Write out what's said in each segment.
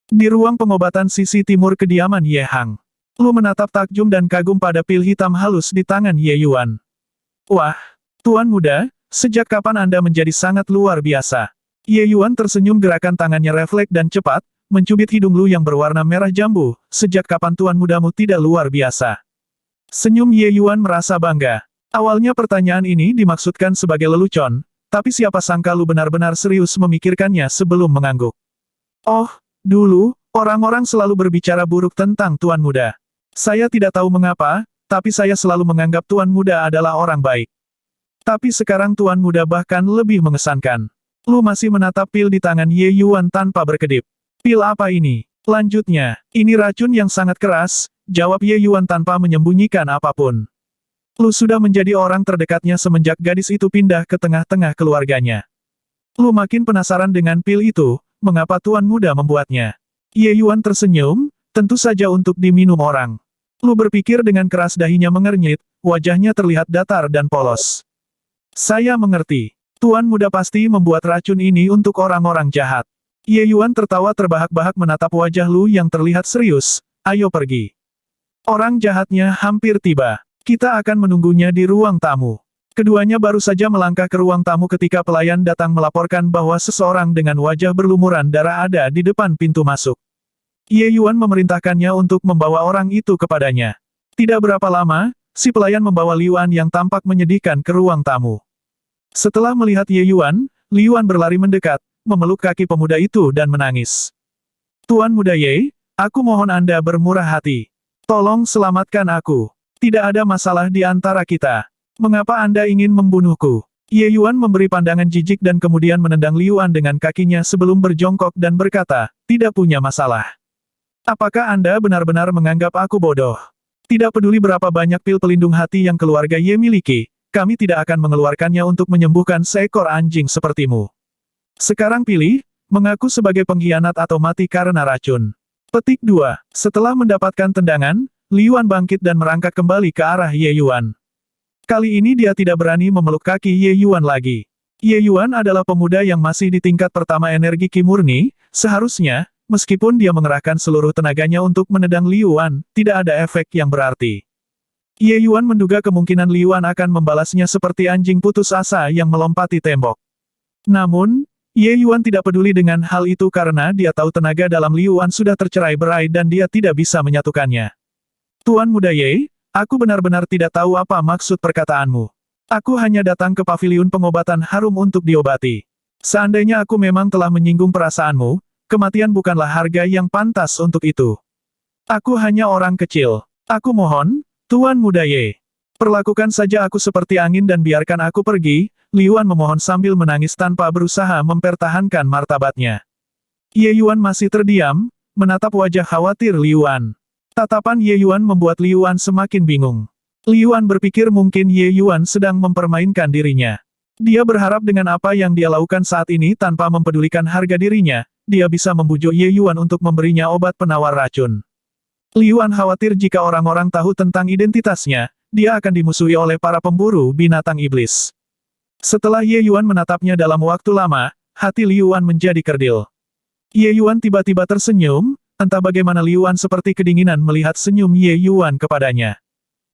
Di ruang pengobatan sisi timur kediaman Ye Hang, Lu menatap takjub dan kagum pada pil hitam halus di tangan Ye Yuan. Wah, Tuan Muda, sejak kapan Anda menjadi sangat luar biasa? Ye Yuan tersenyum, gerakan tangannya refleks dan cepat, mencubit hidung Lu yang berwarna merah jambu. Sejak kapan Tuan Mudamu tidak luar biasa? Senyum Ye Yuan merasa bangga. Awalnya pertanyaan ini dimaksudkan sebagai lelucon, tapi siapa sangka Lu benar-benar serius memikirkannya sebelum mengangguk. Oh, dulu, orang-orang selalu berbicara buruk tentang Tuan Muda. Saya tidak tahu mengapa, tapi saya selalu menganggap Tuan Muda adalah orang baik. Tapi sekarang Tuan Muda bahkan lebih mengesankan. Lu masih menatap pil di tangan Ye Yuan tanpa berkedip. Pil apa ini? Lanjutnya, ini racun yang sangat keras, jawab Ye Yuan tanpa menyembunyikan apapun. Lu sudah menjadi orang terdekatnya semenjak gadis itu pindah ke tengah-tengah keluarganya. Lu makin penasaran dengan pil itu, mengapa Tuan Muda membuatnya? Ye Yuan tersenyum, tentu saja untuk diminum orang. Lu berpikir dengan keras, dahinya mengernyit, wajahnya terlihat datar dan polos. Saya mengerti. Tuan Muda pasti membuat racun ini untuk orang-orang jahat. Ye Yuan tertawa terbahak-bahak menatap wajah Lu yang terlihat serius. Ayo pergi. Orang jahatnya hampir tiba. Kita akan menunggunya di ruang tamu. Keduanya baru saja melangkah ke ruang tamu ketika pelayan datang melaporkan bahwa seseorang dengan wajah berlumuran darah ada di depan pintu masuk. Ye Yuan memerintahkannya untuk membawa orang itu kepadanya. Tidak berapa lama, si pelayan membawa Liu An yang tampak menyedihkan ke ruang tamu. Setelah melihat Ye Yuan, Liu An berlari mendekat, memeluk kaki pemuda itu dan menangis. Tuan Muda Ye, aku mohon Anda bermurah hati. Tolong selamatkan aku. Tidak ada masalah di antara kita. Mengapa Anda ingin membunuhku? Ye Yuan memberi pandangan jijik dan kemudian menendang Liu An dengan kakinya sebelum berjongkok dan berkata, tidak punya masalah. Apakah Anda benar-benar menganggap aku bodoh? Tidak peduli berapa banyak pil pelindung hati yang keluarga Ye miliki, kami tidak akan mengeluarkannya untuk menyembuhkan seekor anjing sepertimu. Sekarang pilih, mengaku sebagai pengkhianat atau mati karena racun. Petik 2. Setelah mendapatkan tendangan, Liu An bangkit dan merangkak kembali ke arah Ye Yuan. Kali ini dia tidak berani memeluk kaki Ye Yuan lagi. Ye Yuan adalah pemuda yang masih di tingkat pertama energi Qi murni, seharusnya, meskipun dia mengerahkan seluruh tenaganya untuk menendang Liu An, tidak ada efek yang berarti. Ye Yuan menduga kemungkinan Liu An akan membalasnya seperti anjing putus asa yang melompati tembok. Namun, Ye Yuan tidak peduli dengan hal itu karena dia tahu tenaga dalam Liu An sudah tercerai-berai dan dia tidak bisa menyatukannya. Tuan Muda Ye, aku benar-benar tidak tahu apa maksud perkataanmu. Aku hanya datang ke paviliun pengobatan harum untuk diobati. Seandainya aku memang telah menyinggung perasaanmu, kematian bukanlah harga yang pantas untuk itu. Aku hanya orang kecil. Aku mohon, Tuan Muda Ye. Perlakukan saja aku seperti angin dan biarkan aku pergi. Liu An memohon sambil menangis tanpa berusaha mempertahankan martabatnya. Ye Yuan masih terdiam, menatap wajah khawatir Liu An. Tatapan Ye Yuan membuat Liu An semakin bingung. Liu An berpikir mungkin Ye Yuan sedang mempermainkan dirinya. Dia berharap dengan apa yang dia lakukan saat ini tanpa mempedulikan harga dirinya, dia bisa membujuk Ye Yuan untuk memberinya obat penawar racun. Liu An khawatir jika orang-orang tahu tentang identitasnya, dia akan dimusuhi oleh para pemburu binatang iblis. Setelah Ye Yuan menatapnya dalam waktu lama, hati Liu An menjadi kerdil. Ye Yuan tiba-tiba tersenyum, entah bagaimana Liu An seperti kedinginan melihat senyum Ye Yuan kepadanya.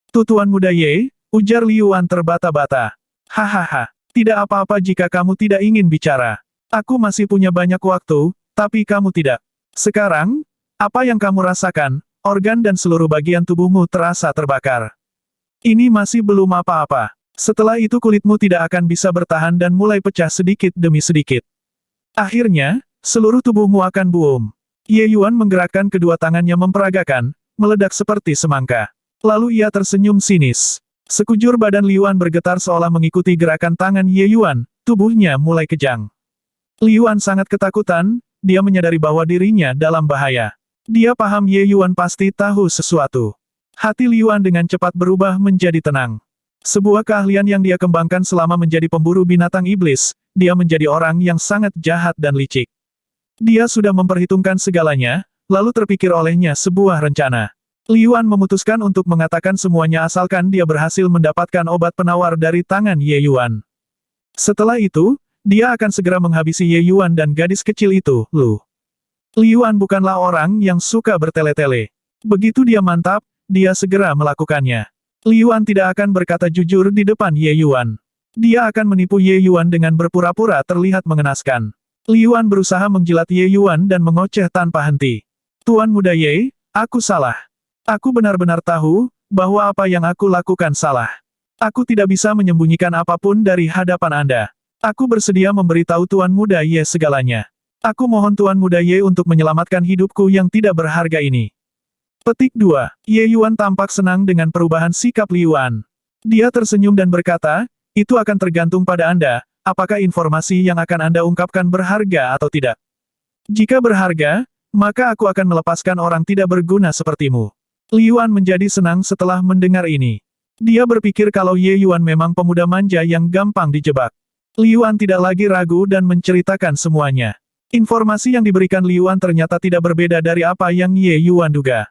Tuan Muda Ye, ujar Liu An terbata-bata. Hahaha, tidak apa-apa jika kamu tidak ingin bicara. Aku masih punya banyak waktu, tapi kamu tidak. Sekarang, apa yang kamu rasakan, organ dan seluruh bagian tubuhmu terasa terbakar. Ini masih belum apa-apa. Setelah itu kulitmu tidak akan bisa bertahan dan mulai pecah sedikit demi sedikit. Akhirnya, seluruh tubuhmu akan boom. Ye Yuan menggerakkan kedua tangannya memperagakan, meledak seperti semangka. Lalu ia tersenyum sinis. Sekujur badan Liu An bergetar seolah mengikuti gerakan tangan Ye Yuan, tubuhnya mulai kejang. Liu An sangat ketakutan, dia menyadari bahwa dirinya dalam bahaya. Dia paham Ye Yuan pasti tahu sesuatu. Hati Liu An dengan cepat berubah menjadi tenang. Sebuah keahlian yang dia kembangkan selama menjadi pemburu binatang iblis, dia menjadi orang yang sangat jahat dan licik. Dia sudah memperhitungkan segalanya, lalu terpikir olehnya sebuah rencana. Liu An memutuskan untuk mengatakan semuanya asalkan dia berhasil mendapatkan obat penawar dari tangan Ye Yuan. Setelah itu, dia akan segera menghabisi Ye Yuan dan gadis kecil itu, Lu. Liu Yuan bukanlah orang yang suka bertele-tele. Begitu dia mantap, dia segera melakukannya. Liu Yuan tidak akan berkata jujur di depan Ye Yuan. Dia akan menipu Ye Yuan dengan berpura-pura terlihat mengenaskan. Liu Yuan berusaha menjilat Ye Yuan dan mengoceh tanpa henti. Tuan Muda Ye, aku salah. Aku benar-benar tahu, bahwa apa yang aku lakukan salah. Aku tidak bisa menyembunyikan apapun dari hadapan Anda. Aku bersedia memberitahu Tuan Muda Ye segalanya. Aku mohon Tuan Muda Ye untuk menyelamatkan hidupku yang tidak berharga ini. Petik 2. Ye Yuan tampak senang dengan perubahan sikap Liu Yuan. Dia tersenyum dan berkata, itu akan tergantung pada Anda, apakah informasi yang akan Anda ungkapkan berharga atau tidak. Jika berharga, maka aku akan melepaskan orang tidak berguna sepertimu. Liu Yuan menjadi senang setelah mendengar ini. Dia berpikir kalau Ye Yuan memang pemuda manja yang gampang dijebak. Liu Yuan tidak lagi ragu dan menceritakan semuanya. Informasi yang diberikan Liu Yuan ternyata tidak berbeda dari apa yang Ye Yuan duga.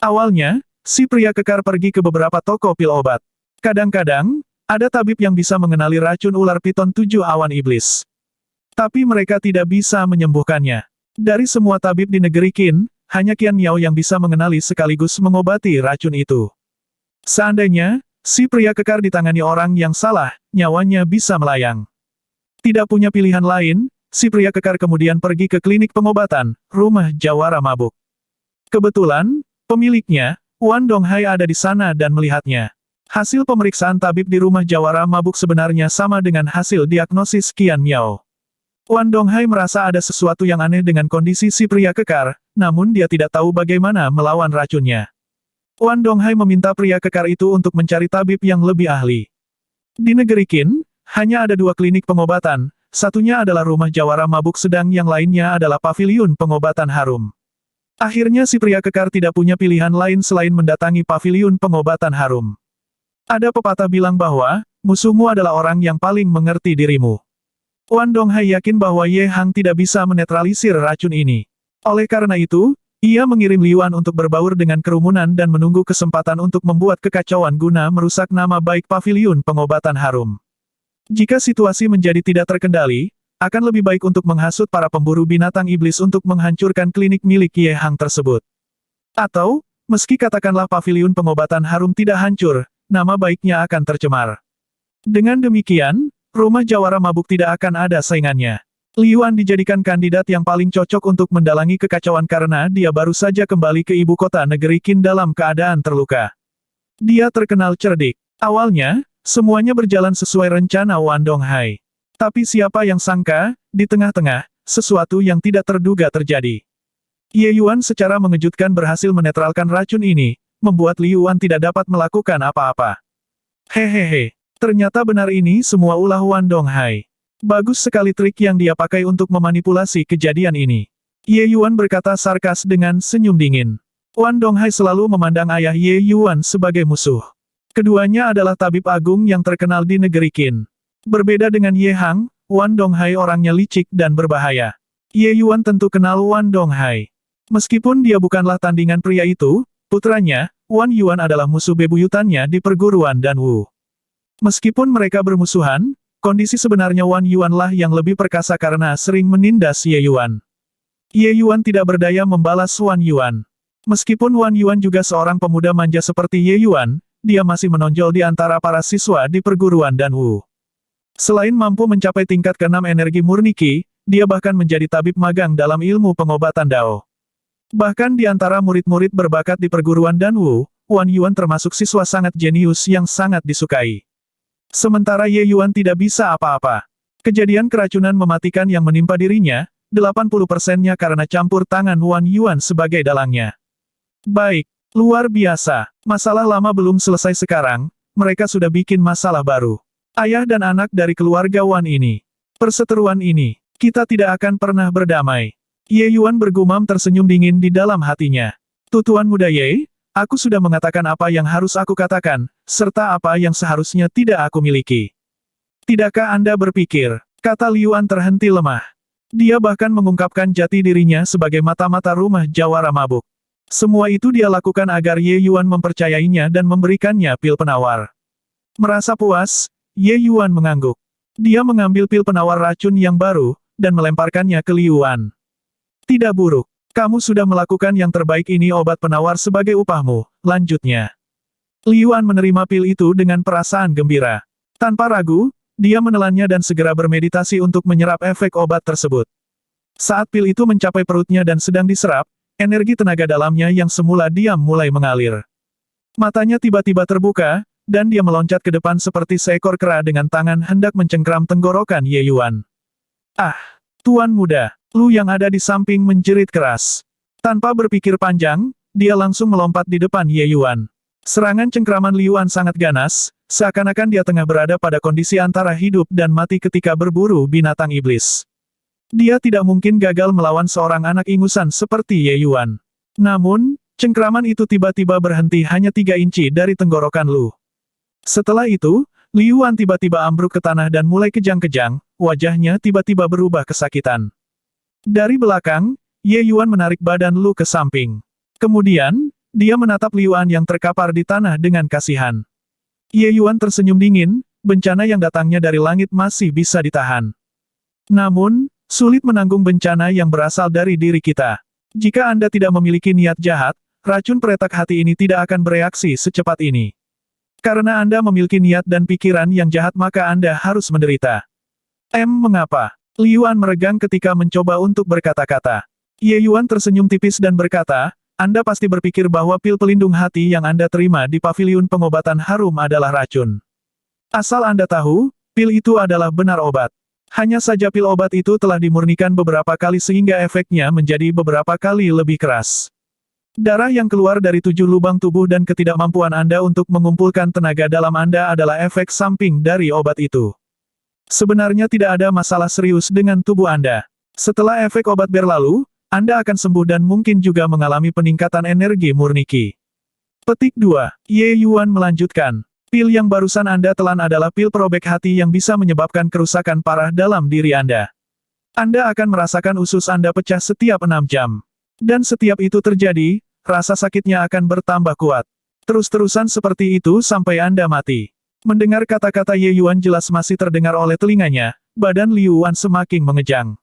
Awalnya, si pria kekar pergi ke beberapa toko pil obat. Kadang-kadang, ada tabib yang bisa mengenali racun ular piton 7 awan iblis. Tapi mereka tidak bisa menyembuhkannya. Dari semua tabib di negeri Qin, hanya Qian Miao yang bisa mengenali sekaligus mengobati racun itu. Seandainya, si pria kekar ditangani orang yang salah, nyawanya bisa melayang. Tidak punya pilihan lain, si pria kekar kemudian pergi ke klinik pengobatan, rumah jawara mabuk. Kebetulan, pemiliknya, Wan Donghai ada di sana dan melihatnya. Hasil pemeriksaan tabib di rumah jawara mabuk sebenarnya sama dengan hasil diagnosis Qian Miao. Wan Donghai merasa ada sesuatu yang aneh dengan kondisi si pria kekar, namun dia tidak tahu bagaimana melawan racunnya. Wan Donghai meminta pria kekar itu untuk mencari tabib yang lebih ahli. Di negeri Qin, hanya ada 2 klinik pengobatan, satunya adalah rumah jawara mabuk sedang yang lainnya adalah paviliun pengobatan harum. Akhirnya si pria kekar tidak punya pilihan lain selain mendatangi paviliun pengobatan harum. Ada pepatah bilang bahwa, musuhmu adalah orang yang paling mengerti dirimu. Wan Donghai yakin bahwa Ye Hang tidak bisa menetralisir racun ini. Oleh karena itu, ia mengirim Liu Yuan untuk berbaur dengan kerumunan dan menunggu kesempatan untuk membuat kekacauan guna merusak nama baik paviliun pengobatan harum. Jika situasi menjadi tidak terkendali, akan lebih baik untuk menghasut para pemburu binatang iblis untuk menghancurkan klinik milik Ye Hang tersebut. Atau, meski katakanlah paviliun pengobatan harum tidak hancur, nama baiknya akan tercemar. Dengan demikian, rumah jawara mabuk tidak akan ada saingannya. Liu Yuan dijadikan kandidat yang paling cocok untuk mendalangi kekacauan karena dia baru saja kembali ke ibu kota negeri Qin dalam keadaan terluka. Dia terkenal cerdik. Awalnya, semuanya berjalan sesuai rencana Wan Donghai. Tapi siapa yang sangka, di tengah-tengah, sesuatu yang tidak terduga terjadi. Ye Yuan secara mengejutkan berhasil menetralkan racun ini, membuat Liu Yuan tidak dapat melakukan apa-apa. Hehehe, ternyata benar ini semua ulah Wan Donghai. Bagus sekali trik yang dia pakai untuk memanipulasi kejadian ini. Ye Yuan berkata sarkas dengan senyum dingin. Wan Donghai selalu memandang ayah Ye Yuan sebagai musuh. Keduanya adalah tabib agung yang terkenal di negeri Qin. Berbeda dengan Ye Hang, Wan Donghai orangnya licik dan berbahaya. Ye Yuan tentu kenal Wan Donghai. Meskipun dia bukanlah tandingan pria itu, putranya, Wan Yuan adalah musuh bebuyutannya di perguruan Danwu. Meskipun mereka bermusuhan, kondisi sebenarnya Wan Yuan lah yang lebih perkasa karena sering menindas Ye Yuan. Ye Yuan tidak berdaya membalas Wan Yuan. Meskipun Wan Yuan juga seorang pemuda manja seperti Ye Yuan, dia masih menonjol di antara para siswa di perguruan Danwu. Selain mampu mencapai tingkat ke-6 energi murni Qi, dia bahkan menjadi tabib magang dalam ilmu pengobatan Dao. Bahkan di antara murid-murid berbakat di perguruan Danwu, Wan Yuan termasuk siswa sangat jenius yang sangat disukai. Sementara Ye Yuan tidak bisa apa-apa. Kejadian keracunan mematikan yang menimpa dirinya, 80%-nya karena campur tangan Wan Yuan sebagai dalangnya. Baik. Luar biasa, masalah lama belum selesai sekarang, mereka sudah bikin masalah baru. Ayah dan anak dari keluarga Wan ini. Perseteruan ini, kita tidak akan pernah berdamai. Ye Yuan bergumam tersenyum dingin di dalam hatinya. Tuan Muda Ye, aku sudah mengatakan apa yang harus aku katakan, serta apa yang seharusnya tidak aku miliki. Tidakkah Anda berpikir, kata Liu Yuan terhenti lemah. Dia bahkan mengungkapkan jati dirinya sebagai mata-mata rumah jawara mabuk. Semua itu dia lakukan agar Ye Yuan mempercayainya dan memberikannya pil penawar. Merasa puas, Ye Yuan mengangguk. Dia mengambil pil penawar racun yang baru, dan melemparkannya ke Liu Yuan. Tidak buruk. Kamu sudah melakukan yang terbaik, ini obat penawar sebagai upahmu, lanjutnya. Liu An menerima pil itu dengan perasaan gembira. Tanpa ragu, dia menelannya dan segera bermeditasi untuk menyerap efek obat tersebut. Saat pil itu mencapai perutnya dan sedang diserap, energi tenaga dalamnya yang semula diam mulai mengalir. Matanya tiba-tiba terbuka, dan dia meloncat ke depan seperti seekor kera dengan tangan hendak mencengkram tenggorokan Ye Yuan. Ah! Tuan muda, Lu yang ada di samping menjerit keras. Tanpa berpikir panjang, dia langsung melompat di depan Ye Yuan. Serangan cengkraman Liu An sangat ganas, seakan-akan dia tengah berada pada kondisi antara hidup dan mati ketika berburu binatang iblis. Dia tidak mungkin gagal melawan seorang anak ingusan seperti Ye Yuan. Namun, cengkraman itu tiba-tiba berhenti hanya 3 inci dari tenggorokan Lu. Setelah itu, Liu An tiba-tiba ambruk ke tanah dan mulai kejang-kejang, wajahnya tiba-tiba berubah kesakitan. Dari belakang, Ye Yuan menarik badan Lu ke samping. Kemudian, dia menatap Liu An yang terkapar di tanah dengan kasihan. Ye Yuan tersenyum dingin, bencana yang datangnya dari langit masih bisa ditahan. Namun, sulit menanggung bencana yang berasal dari diri kita. Jika Anda tidak memiliki niat jahat, racun peretak hati ini tidak akan bereaksi secepat ini. Karena Anda memiliki niat dan pikiran yang jahat maka Anda harus menderita. Mengapa? Liu An meregang ketika mencoba untuk berkata-kata. Ye Yuan tersenyum tipis dan berkata, Anda pasti berpikir bahwa pil pelindung hati yang Anda terima di paviliun pengobatan harum adalah racun. Asal Anda tahu, pil itu adalah benar obat. Hanya saja pil obat itu telah dimurnikan beberapa kali sehingga efeknya menjadi beberapa kali lebih keras. Darah yang keluar dari 7 lubang tubuh dan ketidakmampuan Anda untuk mengumpulkan tenaga dalam Anda adalah efek samping dari obat itu. Sebenarnya tidak ada masalah serius dengan tubuh Anda. Setelah efek obat berlalu, Anda akan sembuh dan mungkin juga mengalami peningkatan energi murni Qi. Petik 2. Ye Yuan melanjutkan. Pil yang barusan Anda telan adalah pil perobek hati yang bisa menyebabkan kerusakan parah dalam diri Anda. Anda akan merasakan usus Anda pecah setiap 6 jam. Dan setiap itu terjadi, rasa sakitnya akan bertambah kuat. Terus-terusan seperti itu sampai Anda mati. Mendengar kata-kata Ye Yuan jelas masih terdengar oleh telinganya, badan Liu An semakin mengejang.